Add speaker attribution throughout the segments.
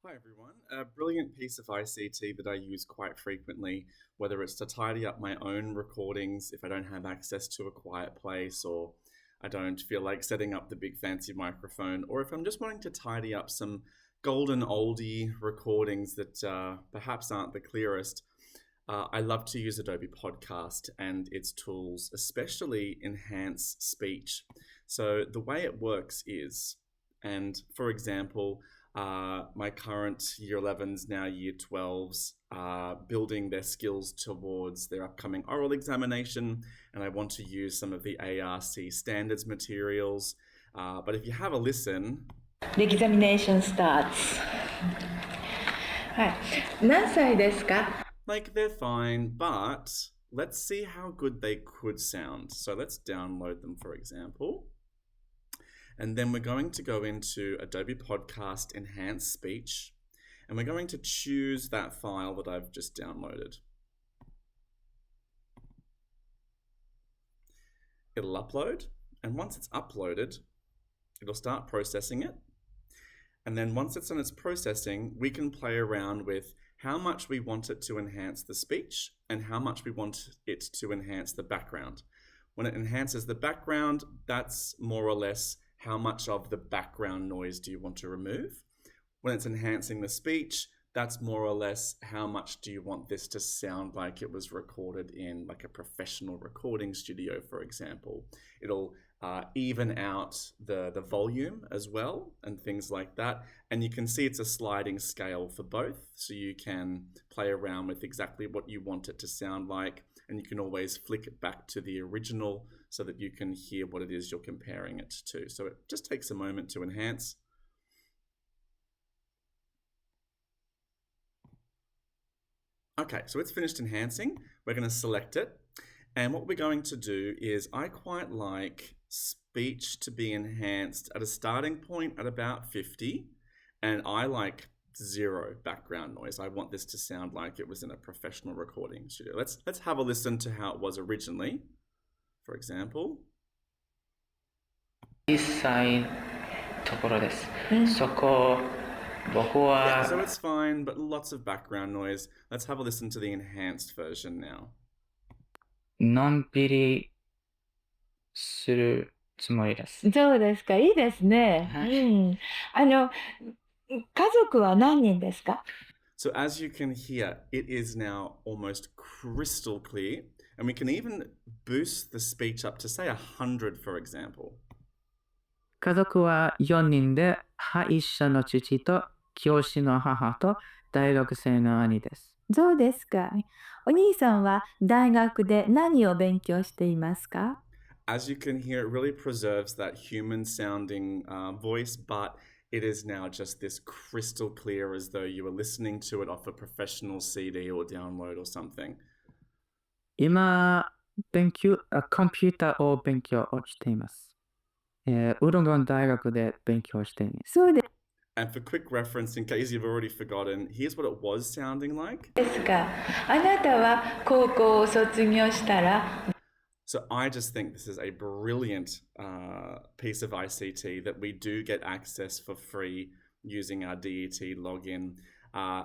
Speaker 1: Hi everyone. A brilliant piece of ICT that I use quite frequently, whether it's to tidy up my own recordings if I don't have access to a quiet place or I don't feel like setting up the big fancy microphone, or if I'm just wanting to tidy up some golden oldie recordings that perhaps aren't the clearest. I love to use Adobe Podcast and its tools, especially enhance speech. So the way it works is, and for example, my current year 11s, now year 12s, building their skills towards their upcoming oral examination, and I want to use some of the ARC standards materials. But if you have a listen...
Speaker 2: The examination starts. はい。何歳ですか?
Speaker 1: Like, they're fine, but let's see how good they could sound. So let's download them, for example. And then we're going to go into Adobe Podcast Enhance Speech, and we're going to choose that file that I've just downloaded. It'll upload, and once it's uploaded, it'll start processing it. And then once it's done its processing, we can play around with how much we want it to enhance the speech and how much we want it to enhance the background. When it enhances the background, that's more or less how much of the background noise do you want to remove. When it's enhancing the speech, that's more or less how much do you want this to sound like it was recorded in like a professional recording studio, for example. It'll even out the volume as well and things like that. And you can see it's a sliding scale for both. So you can play around with exactly what you want it to sound like. And you can always flick it back to the original so that you can hear what it is you're comparing it to. So it just takes a moment to enhance. Okay, so it's finished enhancing. We're going to select it. And what we're going to do is I quite like speech to be enhanced at a starting point at about 50. And I like 0 background noise. I want this to sound like it was in a professional recording studio. Let's have a listen to how it was originally. For example.
Speaker 3: 小さいところです。そこ僕は
Speaker 1: Yeah, so it's fine, but lots of background noise. Let's have a listen to the enhanced version now.
Speaker 3: のんびりするつもりです。
Speaker 2: そうですか。いいですね。家族は何人ですか?
Speaker 1: So as you can hear, it is now almost crystal clear, and we can even boost the speech up to say 100, for example.
Speaker 3: 家族は4人で、歯医者の父と教師の母と大学生の兄です。
Speaker 2: そうですか。お兄さんは大学で何を勉強していますか?
Speaker 1: As you can hear, it really preserves that human-sounding voice, but it is now just this crystal clear as though you were listening to it off a professional CD or download or something.
Speaker 3: 今、コンピューターを勉強しています。ウルゴン大学で勉強しています。
Speaker 2: そうです。
Speaker 1: And for quick reference, in case you've already forgotten, here's what it was sounding like.
Speaker 2: ですか。あなたは高校を卒業したら
Speaker 1: So I just think this is a brilliant piece of ICT that we do get access for free using our DET login.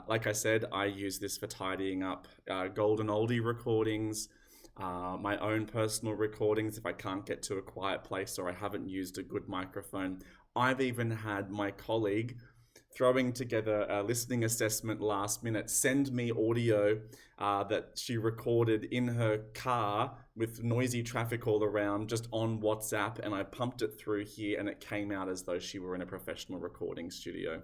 Speaker 1: Like I said, I use this for tidying up golden oldie recordings, my own personal recordings if I can't get to a quiet place or I haven't used a good microphone. I've even had my colleague throwing together a listening assessment last minute, send me audio that she recorded in her car with noisy traffic all around just on WhatsApp, and I pumped it through here and it came out as though she were in a professional recording studio.